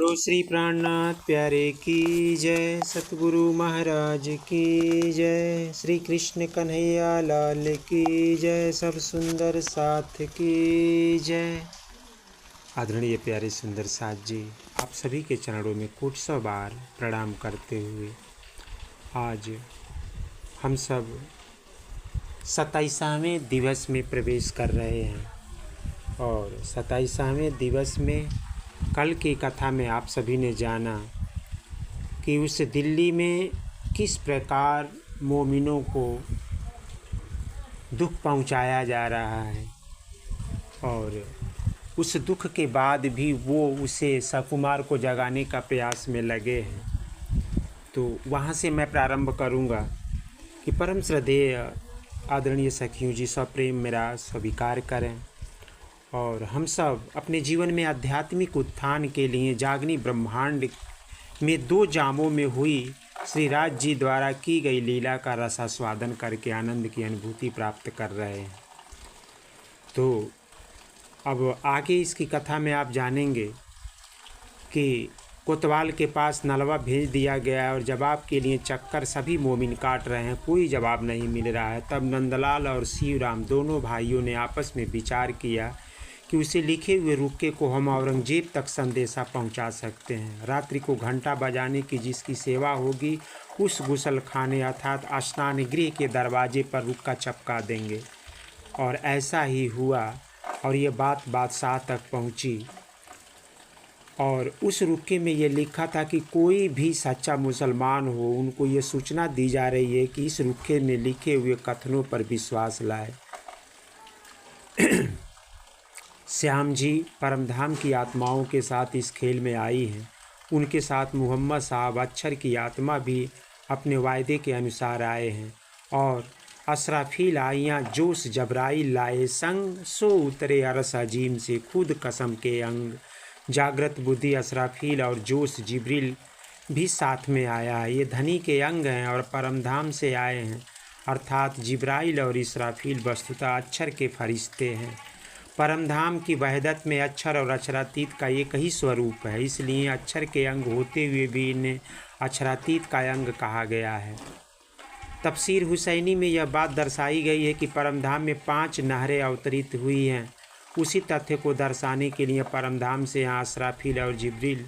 बोलो श्री प्राणनाथ प्यारे की जय, सतगुरु महाराज की जय, श्री कृष्ण कन्हैया लाल की जय, सब सुंदर साथ की जय। आदरणीय प्यारे सुंदर साथ जी, आप सभी के चरणों में कोट सौ बार प्रणाम करते हुए आज हम सब 27वें दिवस में प्रवेश कर रहे हैं। और 27वें दिवस में कल की कथा में आप सभी ने जाना कि उस दिल्ली में किस प्रकार मोमिनों को दुख पहुंचाया जा रहा है और उस दुख के बाद भी वो उसे सकुमार को जगाने का प्रयास में लगे हैं। तो वहाँ से मैं प्रारंभ करूँगा कि परम श्रद्धेय आदरणीय सखियों जी सप्रेम मेरा स्वीकार करें और हम सब अपने जीवन में आध्यात्मिक उत्थान के लिए जागनी ब्रह्मांड में 2 जामों में हुई श्री राज जी द्वारा की गई लीला का रसास्वादन करके आनंद की अनुभूति प्राप्त कर रहे हैं। तो अब आगे इसकी कथा में आप जानेंगे कि कोतवाल के पास नलवा भेज दिया गया और जवाब के लिए चक्कर सभी मोमिन काट रहे हैं, कोई जवाब नहीं मिल रहा है। तब नंदलाल और शिवराम दोनों भाइयों ने आपस में विचार किया कि उसे लिखे हुए रुक्के को हम औरंगजेब तक संदेशा पहुंचा सकते हैं। रात्रि को घंटा बजाने की जिसकी सेवा होगी उस गुसल खाने अर्थात स्नान गृह के दरवाजे पर रुक्का चपका देंगे। और ऐसा ही हुआ और ये बात बादशाह तक पहुंची और उस रुक्के में ये लिखा था कि कोई भी सच्चा मुसलमान हो उनको ये सूचना दी जा रही है कि इस रुक्के में लिखे हुए कथनों पर विश्वास लाए। श्याम जी परमधाम की आत्माओं के साथ इस खेल में आई हैं। उनके साथ मोहम्मद साहब अक्षर की आत्मा भी अपने वायदे के अनुसार आए हैं और असराफील आइयाँ जोश जबराइल लाए संग, सो उतरे अरस अजीम से खुद कसम के अंग। जागृत बुद्धि असराफील और जोश जिब्रिल भी साथ में आया है। ये धनी के अंग हैं और परमधाम से आए हैं अर्थात जिब्राइल और इसराफील वस्तुतः अक्षर के फरिश्ते हैं। परमधाम की वहदत में अक्षर और अक्षरातीत का एक ही स्वरूप है, इसलिए अक्षर के अंग होते हुए भी इन्हें अक्षरातीत का अंग कहा गया है। तफसीर हुसैनी में यह बात दर्शाई गई है कि परमधाम में 5 नहरें अवतरित हुई हैं। उसी तथ्य को दर्शाने के लिए परमधाम से यहाँ असराफील और जिब्रील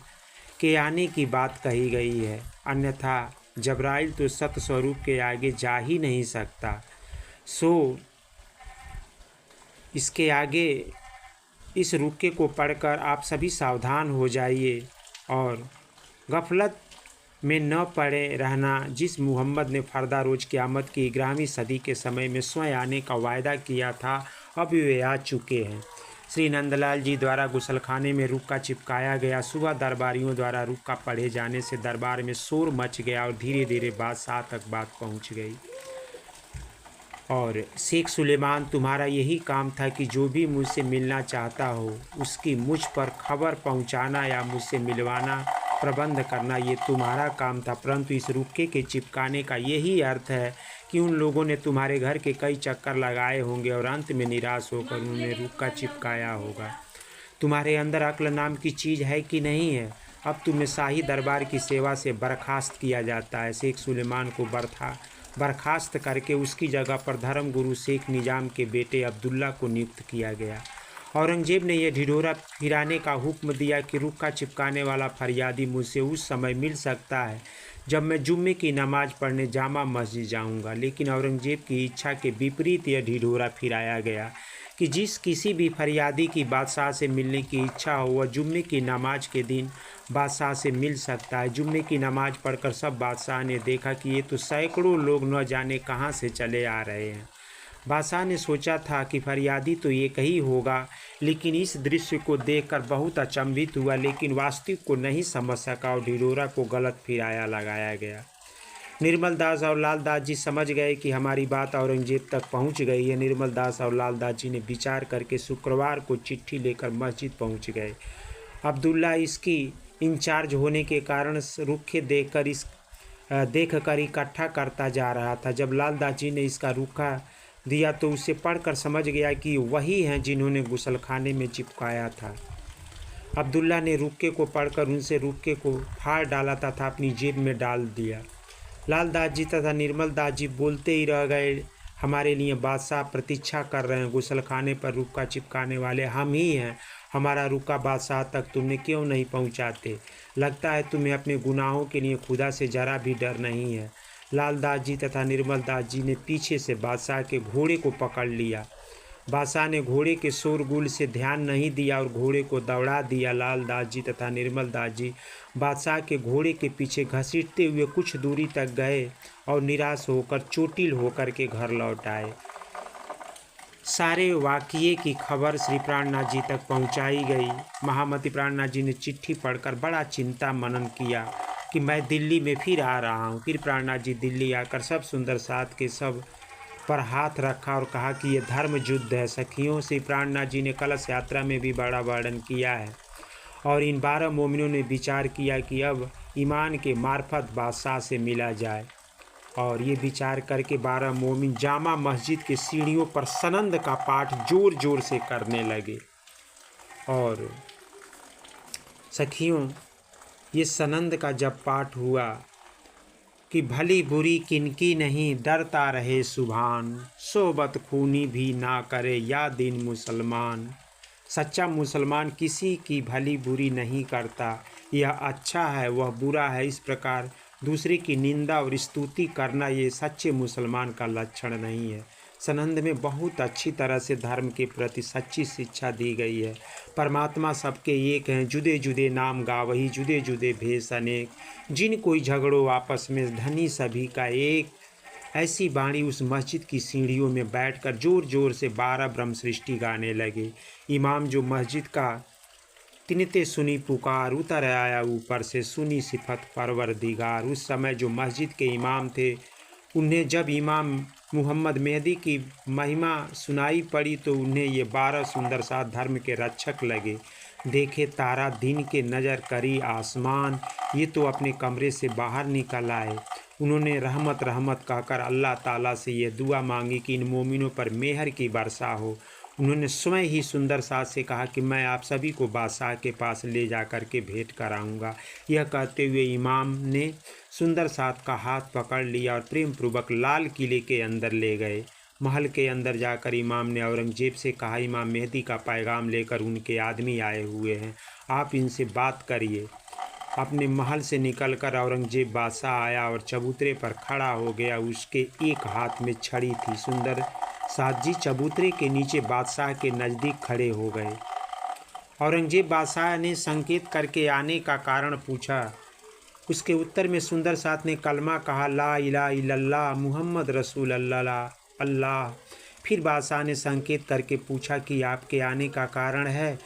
के आने की बात कही गई है, अन्यथा जबराइल तो सत स्वरूप के आगे जा ही नहीं सकता। सो इसके आगे इस रुक्के को पढ़कर आप सभी सावधान हो जाइए और गफलत में न पड़े रहना। जिस मुहम्मद ने फरदा रोज़ क़यामत की 11वीं सदी के समय में स्वयं आने का वायदा किया था, अब वे आ चुके हैं। श्री नंदलाल जी द्वारा गुसलखाने में रुक्का चिपकाया गया। सुबह दरबारियों द्वारा रुक्का पढ़े जाने से दरबार में शोर मच गया और धीरे धीरे बादशाह तक बात पहुंच गई। और शेख सुलेमान, तुम्हारा यही काम था कि जो भी मुझसे मिलना चाहता हो उसकी मुझ पर खबर पहुंचाना या मुझसे मिलवाना प्रबंध करना, ये तुम्हारा काम था। परंतु इस रुक्के के चिपकाने का यही अर्थ है कि उन लोगों ने तुम्हारे घर के कई चक्कर लगाए होंगे और अंत में निराश होकर उन्होंने रुक्का चिपकाया होगा। तुम्हारे अंदर अक्ल नाम की चीज़ है कि नहीं है? अब तुम्हें शाही दरबार की सेवा से बर्खास्त किया जाता है। शेख सुलेमान को बर्खास्त करके उसकी जगह पर धर्म गुरु शेख निज़ाम के बेटे अब्दुल्ला को नियुक्त किया गया। औरंगजेब ने यह ढिढोरा फिराने का हुक्म दिया कि रुक्का चिपकाने वाला फरियादी मुझसे उस समय मिल सकता है जब मैं जुम्मे की नमाज़ पढ़ने जामा मस्जिद जाऊंगा। लेकिन औरंगजेब की इच्छा के विपरीत यह ढिढोरा फिराया गया कि किसी भी फरियादी की बादशाह से मिलने की इच्छा हो वह जुम्मे की नमाज के दिन बादशाह से मिल सकता है। जुम्मे की नमाज पढ़कर सब बादशाह ने देखा कि ये तो सैकड़ों लोग न जाने कहाँ से चले आ रहे हैं। बादशाह ने सोचा था कि फरियादी तो एक ही होगा, लेकिन इस दृश्य को देखकर बहुत अचंभित हुआ, लेकिन वास्तविक को नहीं समझ सका और ढिढोरा को गलत फिराया लगाया गया। निर्मल दास और लाल दास जी समझ गए कि हमारी बात औरंगजेब तक पहुंच गई है। निर्मल दास और लाल दास जी ने विचार करके शुक्रवार को चिट्ठी लेकर मस्जिद पहुंच गए। अब्दुल्ला इसकी इंचार्ज होने के कारण रुखे देखकर इकट्ठा करता जा रहा था। जब लाल दास जी ने इसका रुखा दिया तो उसे पढ़कर समझ गया कि वही हैं जिन्होंने गुसलखाने में चिपकाया था। अब्दुल्ला ने रुक्के को पढ़कर उनसे रुक्के को फाड़ डाला तथा अपनी जेब में डाल दिया। लाल दास जी तथा निर्मल दास जी बोलते ही रह गए, हमारे लिए बादशाह प्रतीक्षा कर रहे हैं। गुसलखाने पर रुक्का चिपकाने वाले हम ही हैं। हमारा रुक्का बादशाह तक तुमने क्यों नहीं पहुंचाते? लगता है तुम्हें अपने गुनाहों के लिए खुदा से जरा भी डर नहीं है। लाल दास जी तथा निर्मल दास जी ने पीछे से बादशाह के घोड़े को पकड़ लिया। बादशाह ने घोड़े के शोरगुल से ध्यान नहीं दिया और घोड़े को दौड़ा दिया। लाल दास जी तथा निर्मल दास जी बादशाह के घोड़े के पीछे घसीटते हुए कुछ दूरी तक गए और निराश होकर चोटिल होकर के घर लौट आए। सारे वाक़ये की खबर श्री प्राणनाथ जी तक पहुंचाई गई। महामती प्राणनाथ जी ने चिट्ठी पढ़कर बड़ा चिंता मनन किया कि मैं दिल्ली में फिर आ रहा हूं। फिर प्राणनाथ जी दिल्ली आकर सब सुंदर साथ के सब पर हाथ रखा और कहा कि ये धर्म युद्ध है। सखियों, श्री प्राणनाथ जी ने कलश यात्रा में भी बड़ा वर्णन किया है और इन 12 मोमिनों ने विचार किया कि अब ईमान के मार्फत बादशाह से मिला जाए। और ये विचार करके 12 मोमिन जामा मस्जिद के सीढ़ियों पर सनंद का पाठ जोर जोर से करने लगे। और सखियों, ये सनंद का जब पाठ हुआ कि भली बुरी किनकी नहीं, डरता रहे सुभान, सोबत खूनी भी ना करे या दिन मुसलमान। सच्चा मुसलमान किसी की भली बुरी नहीं करता, यह अच्छा है वह बुरा है, इस प्रकार दूसरे की निंदा और स्तुति करना ये सच्चे मुसलमान का लक्षण नहीं है। सनंद में बहुत अच्छी तरह से धर्म के प्रति सच्ची शिक्षा दी गई है। परमात्मा सबके एक हैं, जुदे जुदे नाम गावही, जुदे जुदे भेष अनेक, जिन कोई झगड़ो आपस में धनी सभी का एक। ऐसी बाणी उस मस्जिद की सीढ़ियों में बैठकर जोर जोर से 12 ब्रह्म सृष्टि गाने लगे। इमाम जो मस्जिद का तिनते सुनी पुकार, उतर आया ऊपर से सुनी सिफत परवरदिगार। उस समय जो मस्जिद के इमाम थे, उन्हें जब इमाम मुहम्मद मेहदी की महिमा सुनाई पड़ी तो उन्हें ये 12 सुंदर साथ धर्म के रक्षक लगे। देखे तारा दिन के नज़र करी आसमान, ये तो अपने कमरे से बाहर निकल आए। उन्होंने रहमत रहमत कहकर अल्लाह ताला से ये दुआ मांगी कि इन मोमिनों पर मेहर की वर्षा हो। उन्होंने स्वयं ही सुंदर साथ से कहा कि मैं आप सभी को बादशाह के पास ले जा कर के भेंट कराऊंगा। यह कहते हुए इमाम ने सुंदर साथ का हाथ पकड़ लिया और प्रेम पूर्वक लाल किले के अंदर ले गए। महल के अंदर जाकर इमाम ने औरंगजेब से कहा, इमाम मेहदी का पैगाम लेकर उनके आदमी आए हुए हैं, आप इनसे बात करिए। अपने महल से निकलकर औरंगजेब बादशाह आया और चबूतरे पर खड़ा हो गया। उसके एक हाथ में छड़ी थी। सुंदर साथ जी चबूतरे के नीचे बादशाह के नज़दीक खड़े हो गए। औरंगजेब बादशाह ने संकेत करके आने का कारण पूछा। उसके उत्तर में सुंदर साथ ने कलमा कहा, ला इलाहा इल्लल्लाह मुहम्मद रसूल अल्लाह। फिर बादशाह ने संकेत करके पूछा कि आपके आने का कारण है।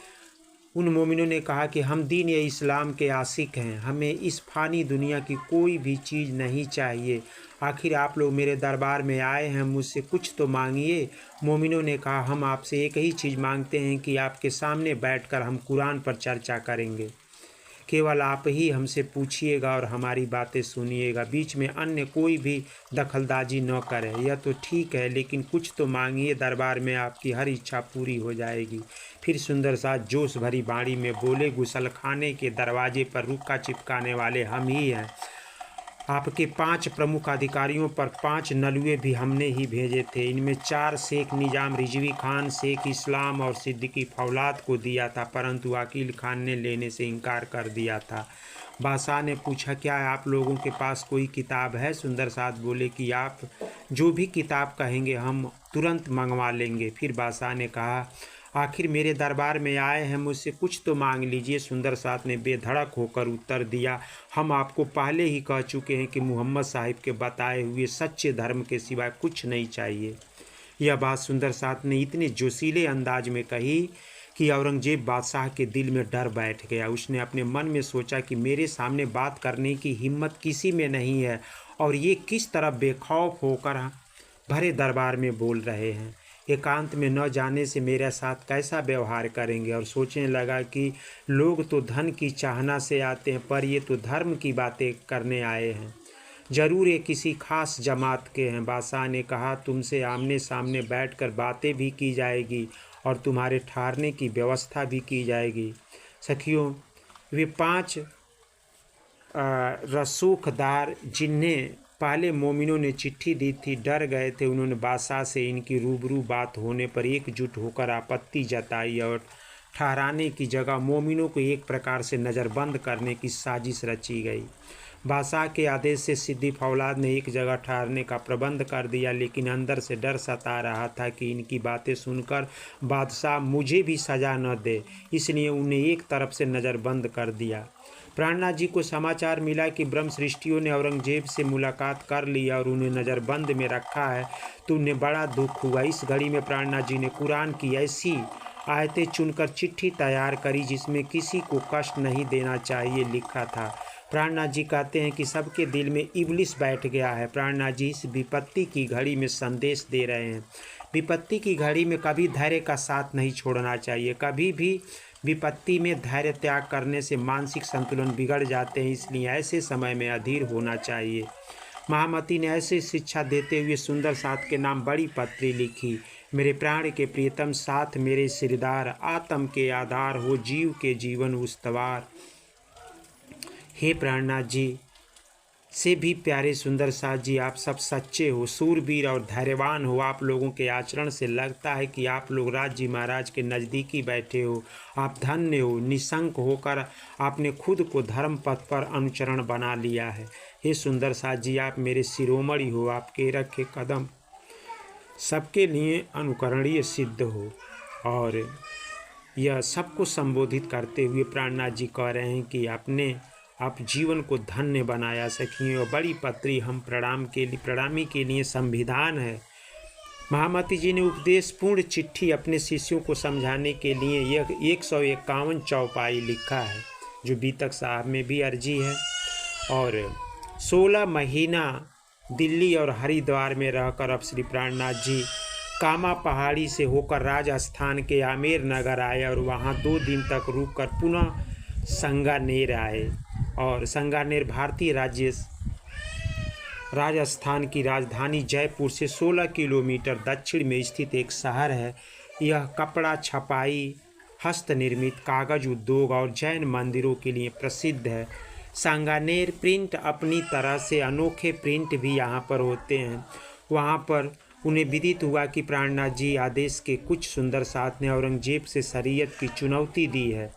उन मोमिनों ने कहा कि हम दीन या इस्लाम के आशिक हैं, हमें इस फ़ानी दुनिया की कोई भी चीज़ नहीं चाहिए। आखिर आप लोग मेरे दरबार में आए हैं, मुझसे कुछ तो मांगिए। मोमिनों ने कहा, हम आपसे एक ही चीज़ मांगते हैं कि आपके सामने बैठकर हम कुरान पर चर्चा करेंगे। केवल आप ही हमसे पूछिएगा और हमारी बातें सुनिएगा, बीच में अन्य कोई भी दखलंदाजी न करे। यह तो ठीक है, लेकिन कुछ तो मांगिए, दरबार में आपकी हर इच्छा पूरी हो जाएगी। फिर सुंदर साथ जोश भरी बाणी में बोले, गुसलखाने के दरवाजे पर रुक्का चिपकाने वाले हम ही हैं। आपके 5 प्रमुख अधिकारियों पर 5 नलुए भी हमने ही भेजे थे। इनमें 4 शेख निजाम रिजवी खान, शेख इस्लाम और सिद्दीकी फौलाद को दिया था, परंतु अकील खान ने लेने से इनकार कर दिया था। बादशाह ने पूछा, क्या आप लोगों के पास कोई किताब है? सुंदर साथ बोले कि आप जो भी किताब कहेंगे हम तुरंत मंगवा लेंगे। फिर बादशाह ने कहा, आखिर मेरे दरबार में आए हैं, मुझसे कुछ तो मांग लीजिए। सुंदर साथ ने बेधड़क होकर उत्तर दिया, हम आपको पहले ही कह चुके हैं कि मोहम्मद साहिब के बताए हुए सच्चे धर्म के सिवाय कुछ नहीं चाहिए। यह बात सुंदर साथ ने इतने जोशीले अंदाज में कही कि औरंगजेब बादशाह के दिल में डर बैठ गया। उसने अपने मन में सोचा कि मेरे सामने बात करने की हिम्मत किसी में नहीं है और ये किस तरह बेखौफ होकर भरे दरबार में बोल रहे हैं। एकांत में न जाने से मेरे साथ कैसा व्यवहार करेंगे। और सोचने लगा कि लोग तो धन की चाहना से आते हैं, पर ये तो धर्म की बातें करने आए हैं, ज़रूर ये किसी खास जमात के हैं। बादशाह ने कहा, तुमसे आमने सामने बैठकर बातें भी की जाएगी और तुम्हारे ठहरने की व्यवस्था भी की जाएगी। सखियों, वे 5 रसूखदार जिन्हें पहले मोमिनों ने चिट्ठी दी थी डर गए थे। उन्होंने बादशाह से इनकी रूबरू बात होने पर एकजुट होकर आपत्ति जताई और ठहराने की जगह मोमिनों को एक प्रकार से नज़रबंद करने की साजिश रची गई। बादशाह के आदेश से सिद्दीक़ फौलाद ने एक जगह ठहरने का प्रबंध कर दिया, लेकिन अंदर से डर सता रहा था कि इनकी बातें सुनकर बादशाह मुझे भी सज़ा न दे, इसलिए उन्हें एक तरफ से नज़रबंद कर दिया। प्राणनाथ जी को समाचार मिला कि ब्रह्म सृष्टियों ने औरंगजेब से मुलाकात कर लिया और उन्हें नज़रबंद में रखा है, तो उन्हें बड़ा दुख हुआ। इस घड़ी में प्राणनाथ जी ने कुरान की ऐसी आयतें चुनकर चिट्ठी तैयार करी जिसमें किसी को कष्ट नहीं देना चाहिए लिखा था। प्राणनाथ जी कहते हैं कि सबके दिल में इब्लिस बैठ गया है। प्राणनाथ जी इस विपत्ति की घड़ी में संदेश दे रहे हैं। विपत्ति की घड़ी में कभी धैर्य का साथ नहीं छोड़ना चाहिए। कभी भी विपत्ति में धैर्य त्याग करने से मानसिक संतुलन बिगड़ जाते हैं, इसलिए ऐसे समय में अधीर होना चाहिए। महामती ने ऐसी शिक्षा देते हुए सुंदर साथ के नाम बड़ी पत्री लिखी। मेरे प्राण के प्रियतम साथ मेरे सिरदार, आत्म के आधार हो जीव के जीवन उस्तवार। हे प्राणनाथ जी से भी प्यारे सुंदर साथ जी, आप सब सच्चे हो, सूरवीर और धैर्यवान हो। आप लोगों के आचरण से लगता है कि आप लोग राज जी महाराज के नज़दीकी बैठे हो। आप धन्य हो, निशंक होकर आपने खुद को धर्म पथ पर अनुचरण बना लिया है। हे सुंदर साथ जी, आप मेरे शिरोमणि हो, आपके रखे कदम सबके लिए अनुकरणीय सिद्ध हो। और यह सबको संबोधित करते हुए प्राणनाथ जी कह रहे हैं कि आपने आप जीवन को धन्य बनाया। सखियों, बड़ी पत्री हम प्रणामी के लिए संविधान है। महामती जी ने उपदेशपूर्ण चिट्ठी अपने शिष्यों को समझाने के लिए यह 151 चौपाई लिखा है, जो बीतक साहब में भी अर्जी है। और 16 महीना दिल्ली और हरिद्वार में रहकर अब श्री प्राणनाथ जी कामा पहाड़ी से होकर राजस्थान के आमेर नगर आए और वहाँ 2 दिन तक रुककर पुनः संगानेर आए। और संगानेर भारतीय राजस्थान की राजधानी जयपुर से 16 किलोमीटर दक्षिण में स्थित एक शहर है। यह कपड़ा छपाई, हस्त निर्मित कागज उद्योग और जैन मंदिरों के लिए प्रसिद्ध है। संगानेर प्रिंट अपनी तरह से अनोखे प्रिंट भी यहाँ पर होते हैं। वहाँ पर उन्हें विदित हुआ कि प्राणनाथ जी आदेश के कुछ सुंदर साथ ने औरंगजेब से शरीयत की चुनौती दी है।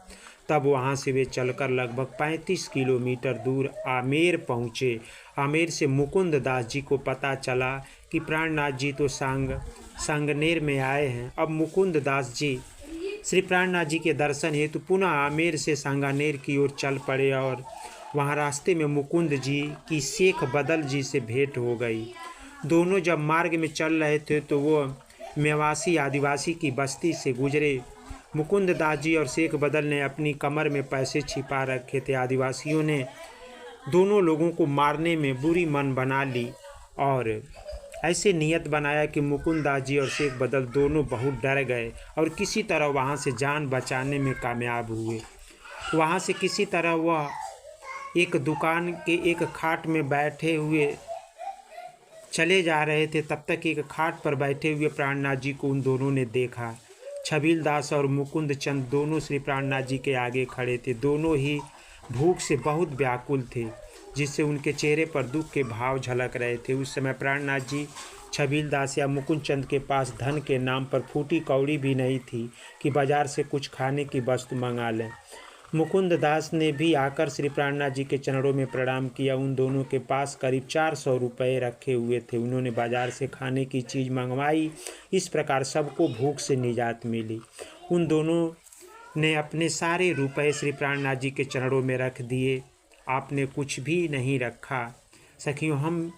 तब वहाँ से वे चलकर लगभग 35 किलोमीटर दूर आमेर पहुँचे। आमेर से मुकुंद दास जी को पता चला कि प्राणनाथ जी तो संगनेर में आए हैं। अब मुकुंद दास जी श्री प्राणनाथ जी के दर्शन हेतु पुनः आमेर से संगानेर की ओर चल पड़े और वहाँ रास्ते में मुकुंद जी की शेख बदल जी से भेंट हो गई। दोनों जब मार्ग में चल रहे थे तो वो मेवासी आदिवासी की बस्ती से गुजरे। मुकुंद दास जी और शेख बदल ने अपनी कमर में पैसे छिपा रखे थे। आदिवासियों ने दोनों लोगों को मारने में बुरी मन बना ली और ऐसे नियत बनाया कि मुकुंद दास जी और शेख बदल दोनों बहुत डर गए और किसी तरह वहाँ से जान बचाने में कामयाब हुए। वहाँ से किसी तरह वह एक दुकान के एक खाट में बैठे हुए चले जा रहे थे। तब तक एक खाट पर बैठे हुए प्राणनाथ जी को उन दोनों ने देखा। छबील दास और मुकुंद चंद दोनों श्री प्राणनाथ जी के आगे खड़े थे। दोनों ही भूख से बहुत व्याकुल थे, जिससे उनके चेहरे पर दुख के भाव झलक रहे थे। उस समय प्राणनाथ जी छबील दास या मुकुंद चंद के पास धन के नाम पर फूटी कौड़ी भी नहीं थी कि बाजार से कुछ खाने की वस्तु मंगा लें। मुकुंद दास ने भी आकर श्री प्राणनाथ जी के चरणों में प्रणाम किया। उन दोनों के पास करीब 400 रुपये रखे हुए थे। उन्होंने बाजार से खाने की चीज़ मंगवाई। इस प्रकार सबको भूख से निजात मिली। उन दोनों ने अपने सारे रुपए श्री प्राणनाथ जी के चरणों में रख दिए। आपने कुछ भी नहीं रखा। सखियों, हम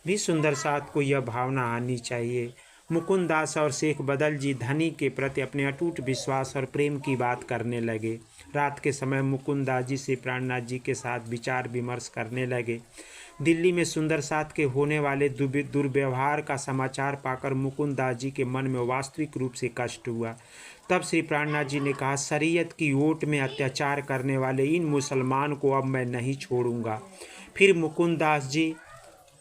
भी सुंदर साथ को यह भावना आनी चाहिए। मुकुंद दास और शेख बदल जी धनी के प्रति अपने अटूट विश्वास और प्रेम की बात करने लगे। रात के समय मुकुंद दास जी से प्राणनाथ जी के साथ विचार विमर्श करने लगे। दिल्ली में सुंदर साथ के होने वाले दुर्व्यवहार का समाचार पाकर मुकुंद दास जी के मन में वास्तविक रूप से कष्ट हुआ। तब श्री प्राणनाथ जी ने कहा, शरीयत की ओट में अत्याचार करने वाले इन मुसलमान को अब मैं नहीं छोड़ूंगा। फिर मुकुंद दास जी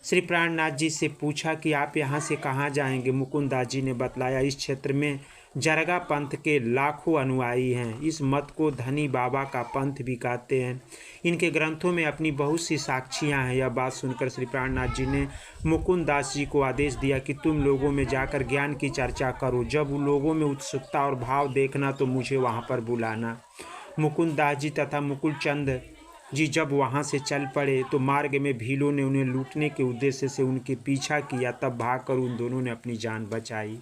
श्री प्राणनाथ जी से पूछा कि आप यहाँ से कहाँ जाएंगे। मुकुंद दास जी ने बतलाया, इस क्षेत्र में जरगा पंथ के लाखों अनुयायी हैं। इस मत को धनी बाबा का पंथ भी कहते हैं। इनके ग्रंथों में अपनी बहुत सी साक्षियां हैं। यह बात सुनकर श्री प्राणनाथ जी ने मुकुंद दास जी को आदेश दिया कि तुम लोगों में जाकर ज्ञान की चर्चा करो। जब उन लोगों में उत्सुकता और भाव देखना तो मुझे वहाँ पर बुलाना। मुकुंद दास जी तथा मुकुल चंद जी जब वहाँ से चल पड़े तो मार्ग में भीलों ने उन्हें लूटने के उद्देश्य से उनके पीछा किया। तब भागकर उन दोनों ने अपनी जान बचाई।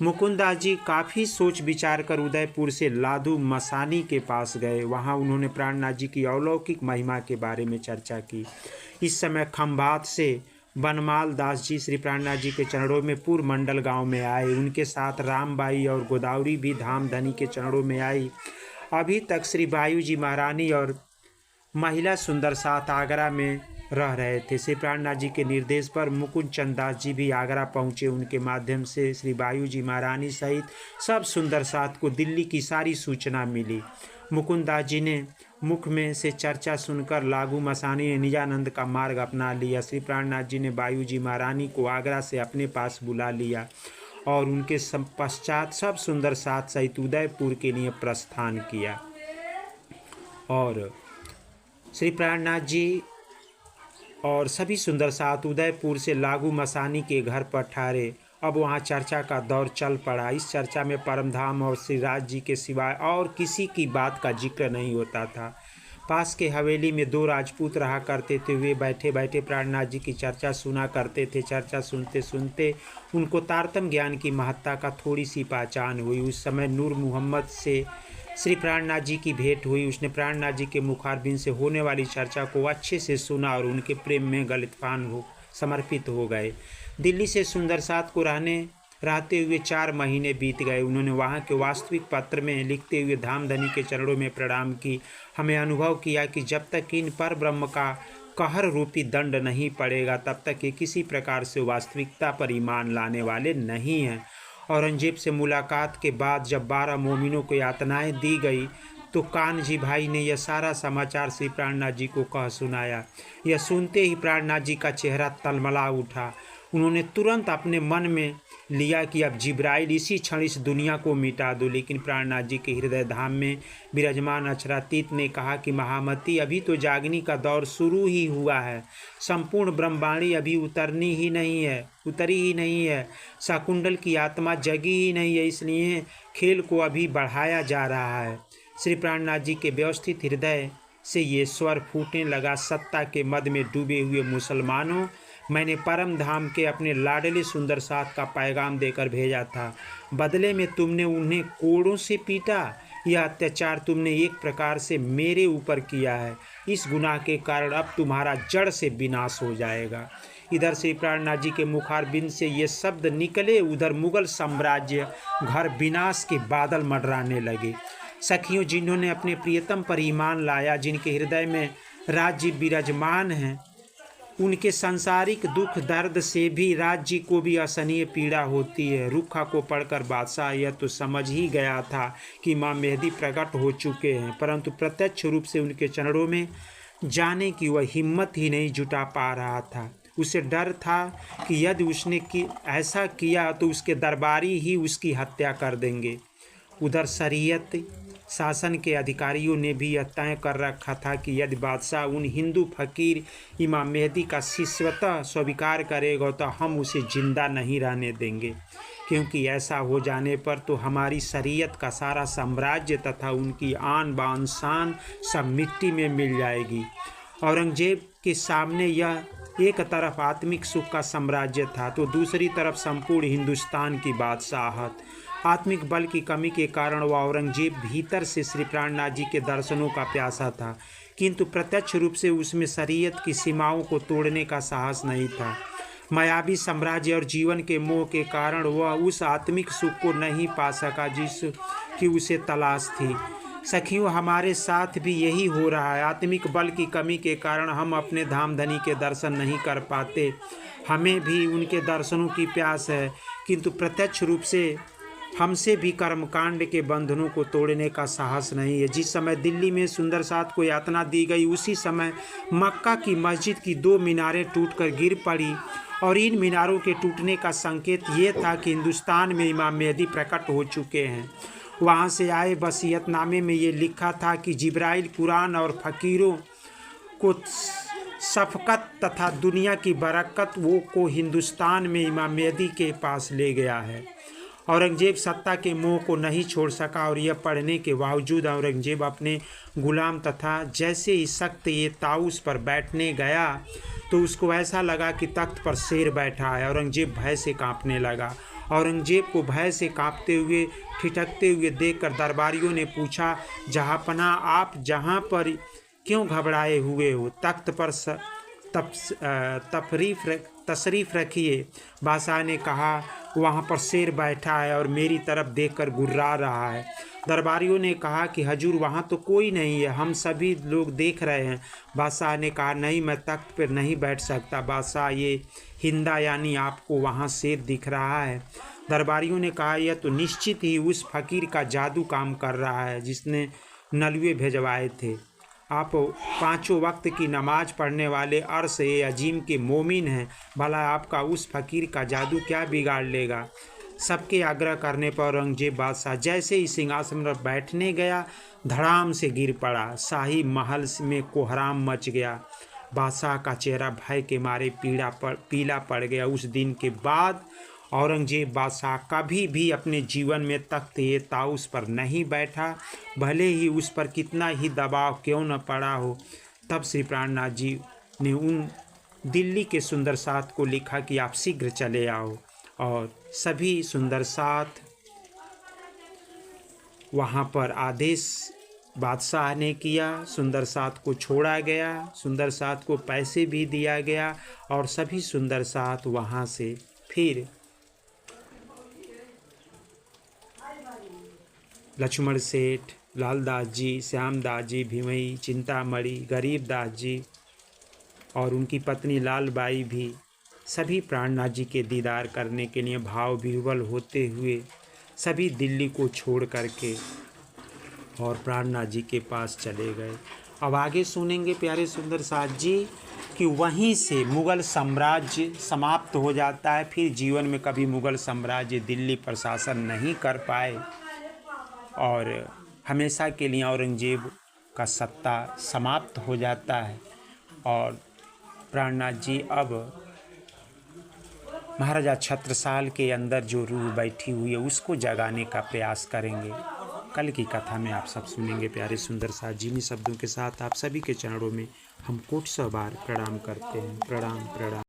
मुकुंदास जी काफ़ी सोच विचार कर उदयपुर से लादू मसानी के पास गए। वहाँ उन्होंने प्राणनाथ जी की अलौकिक महिमा के बारे में चर्चा की। इस समय खंभात से बनमाल दास जी श्री प्राणनाथ जी के चरणों में पूर्व मंडल गांव में आए। उनके साथ रामबाई और गोदावरी भी धामधनी के चरणों में आई। अभी तक श्री बायू जी महारानी और महिला सुंदर साथ आगरा में रह रहे थे। श्री प्राणनाथ जी के निर्देश पर मुकुंद चंद दास जी भी आगरा पहुँचे। उनके माध्यम से श्री बायू जी महारानी सहित सब सुंदर साथ को दिल्ली की सारी सूचना मिली। मुकुंद दास जी ने मुख में से चर्चा सुनकर लागू मसानी ने निजानंद का मार्ग अपना लिया। श्री प्राणनाथ जी ने बायू जी महारानी को आगरा से अपने पास बुला लिया और उनके पश्चात सब सुंदर साथ सहित उदयपुर के लिए प्रस्थान किया। और श्री प्राणनाथ जी और सभी सुंदर साथ उदयपुर से लागू मसानी के घर पर ठहरे। अब वहाँ चर्चा का दौर चल पड़ा। इस चर्चा में परमधाम और श्री राज जी के सिवाय और किसी की बात का जिक्र नहीं होता था। पास के हवेली में 2 राजपूत रहा करते थे। वे बैठे बैठे प्राणनाथ जी की चर्चा सुना करते थे। चर्चा सुनते सुनते उनको तारतम ज्ञान की महत्ता का थोड़ी सी पहचान हुई। उस समय नूर मोहम्मद से श्री प्राणनाथ जी की भेंट हुई। उसने प्राणनाथ जी के मुखारबिंद से होने वाली चर्चा को अच्छे से सुना और उनके प्रेम में गलतफान हो समर्पित हो गए। दिल्ली से सुंदर साथ को रहते हुए 4 महीने बीत गए। उन्होंने वहाँ के वास्तविक पत्र में लिखते हुए धामधनी के चरणों में प्रणाम की। हमें अनुभव किया कि जब तक इन पर ब्रह्म का कहर रूपी दंड नहीं पड़ेगा तब तक ये किसी प्रकार से वास्तविकता पर ईमान लाने वाले नहीं हैं। औरंगजेब से मुलाकात के बाद जब 12 मोमिनों को यातनाएं दी गई तो कान्हजी भाई ने यह सारा समाचार श्री प्राणनाथ जी को कह सुनाया। यह सुनते ही प्राणनाथ जी का चेहरा तलमला उठा। उन्होंने तुरंत अपने मन में लिया कि अब जिब्राइल इसी क्षण इस दुनिया को मिटा दो। लेकिन प्राणनाथ जी के हृदय धाम में विराजमान अक्षरातीत ने कहा कि महामती, अभी तो जागनी का दौर शुरू ही हुआ है। संपूर्ण ब्रह्मवाणी अभी उतरी ही नहीं है। शाकुंडल की आत्मा जगी ही नहीं है, इसलिए खेल को अभी बढ़ाया जा रहा है। श्री प्राणनाथ जी के व्यवस्थित हृदय से ये स्वर फूटने लगा। सत्ता के मद में डूबे हुए मुसलमानों, मैंने परम धाम के अपने लाडले सुंदर साथ का पैगाम देकर भेजा था। बदले में तुमने उन्हें कोड़ों से पीटा। यह अत्याचार तुमने एक प्रकार से मेरे ऊपर किया है। इस गुनाह के कारण अब तुम्हारा जड़ से विनाश हो जाएगा। इधर श्री प्राणनाथ जी के मुखारबिंद से ये शब्द निकले, उधर मुगल साम्राज्य घर विनाश के बादल मंडराने लगे। सखियों, जिन्होंने अपने प्रियतम पर ईमान लाया, जिनके हृदय में राज्य विराजमान हैं, उनके सांसारिक दुख दर्द से भी राज्य को भी असहनीय पीड़ा होती है। रुखा को पढ़कर बादशाह यह तो समझ ही गया था कि माँ मेहदी प्रकट हो चुके हैं, परंतु प्रत्यक्ष रूप से उनके चरणों में जाने की वह हिम्मत ही नहीं जुटा पा रहा था। उसे डर था कि यदि उसने ऐसा किया तो उसके दरबारी ही उसकी हत्या कर देंगे। उधर शरीयत शासन के अधिकारियों ने भी यह तय कर रखा था कि यदि बादशाह उन हिंदू फकीर इमाम मेहदी का शिष्यता स्वीकार करेगा तो हम उसे जिंदा नहीं रहने देंगे, क्योंकि ऐसा हो जाने पर तो हमारी शरीयत का सारा साम्राज्य तथा उनकी आन बान शान सब मिट्टी में मिल जाएगी। औरंगजेब के सामने यह एक तरफ आत्मिक सुख का साम्राज्य था तो दूसरी तरफ संपूर्ण हिंदुस्तान की बादशाहत। आत्मिक बल की कमी के कारण वह औरंगजेब भीतर से श्री प्राणनाथ जी के दर्शनों का प्यासा था, किंतु प्रत्यक्ष रूप से उसमें शरीयत की सीमाओं को तोड़ने का साहस नहीं था। मायावी साम्राज्य और जीवन के मोह के कारण वह उस आत्मिक सुख को नहीं पा सका जिसकी उसे तलाश थी। सखियों, हमारे साथ भी यही हो रहा है। आत्मिक बल की कमी के कारण हम अपने धामधनी के दर्शन नहीं कर पाते। हमें भी उनके दर्शनों की प्यास है, किंतु प्रत्यक्ष रूप से हमसे भी कर्मकांड के बंधनों को तोड़ने का साहस नहीं है। जिस समय दिल्ली में सुंदर साथ को यातना दी गई, उसी समय मक्का की मस्जिद की 2 मीनारें टूटकर गिर पड़ी और इन मीनारों के टूटने का संकेत ये था कि हिंदुस्तान में इमाम मेहदी प्रकट हो चुके हैं। वहाँ से आए वसीयतनामे में ये लिखा था कि जिब्राइल कुरान और फ़कीरों को शफ़क़त तथा दुनिया की बरकत वो को हिंदुस्तान में इमाम मेहदी के पास ले गया है। औरंगज़ेब सत्ता के मोह को नहीं छोड़ सका और यह पढ़ने के बावजूद औरंगज़ेब अपने गुलाम तथा जैसे ही सख्त ये ताउस पर बैठने गया तो उसको ऐसा लगा कि तख्त पर शेर बैठा है। औरंगज़ेब भय से कांपने लगा। औरंगज़ेब को भय से कांपते हुए ठिठकते हुए देखकर दरबारियों ने पूछा, जहाँपनाह आप जहाँ पर क्यों घबराए हुए हो? तख्त पर तशरीफ़ रखिए। बादशाह ने कहा, वहाँ पर शेर बैठा है और मेरी तरफ देखकर गुर्रा रहा है। दरबारियों ने कहा कि हजूर वहाँ तो कोई नहीं है, हम सभी लोग देख रहे हैं। बादशाह ने कहा, नहीं, मैं तख्त पर नहीं बैठ सकता। बादशाह, ये हिंदा यानी आपको वहाँ शेर दिख रहा है। दरबारियों ने कहा, यह तो निश्चित ही उस फ़कीर का जादू काम कर रहा है जिसने नलवे भेजवाए थे। आप 5 वक्त की नमाज पढ़ने वाले अर्श अजीम के मोमिन हैं, भला आपका उस फ़कीर का जादू क्या बिगाड़ लेगा? सबके आग्रह करने पर औरंगज़ेब बादशाह जैसे ही सिंहासन पर बैठने गया, धड़ाम से गिर पड़ा। शाही महल में कोहराम मच गया। बादशाह का चेहरा भय के मारे पीला पड़ गया। उस दिन के बाद औरंगज़ेब बादशाह कभी भी अपने जीवन में तख्त-ए-ताउस पर नहीं बैठा, भले ही उस पर कितना ही दबाव क्यों न पड़ा हो। तब श्री प्राणनाथ जी ने उन दिल्ली के सुंदर साथ को लिखा कि आप शीघ्र चले आओ, और सभी सुंदर साथ वहाँ पर आदेश बादशाह ने किया। सुंदर साथ को छोड़ा गया, सुंदर साथ को पैसे भी दिया गया और सभी सुंदर साथ वहाँ से फिर लक्ष्मण सेठ, लालदास जी, श्यामदास जी, भीमई, चिंतामणि, गरीबदास जी और उनकी पत्नी लालबाई भी सभी प्राणनाथ जी के दीदार करने के लिए भाव विह्वल होते हुए सभी दिल्ली को छोड़ करके और प्राणनाथ जी के पास चले गए। अब आगे सुनेंगे प्यारे सुंदर साथ जी कि वहीं से मुग़ल साम्राज्य समाप्त हो जाता है। फिर जीवन में कभी मुग़ल साम्राज्य दिल्ली पर शासन नहीं कर पाए और हमेशा के लिए औरंगज़ेब का सत्ता समाप्त हो जाता है और प्राणनाथ जी अब महाराजा छत्रसाल के अंदर जो रूह बैठी हुई है उसको जगाने का प्रयास करेंगे। कल की कथा में आप सब सुनेंगे प्यारे सुंदर साथ जी। शब्दों के साथ आप सभी के चरणों में हम कोटि 100 बार प्रणाम करते हैं। प्रणाम प्रणाम।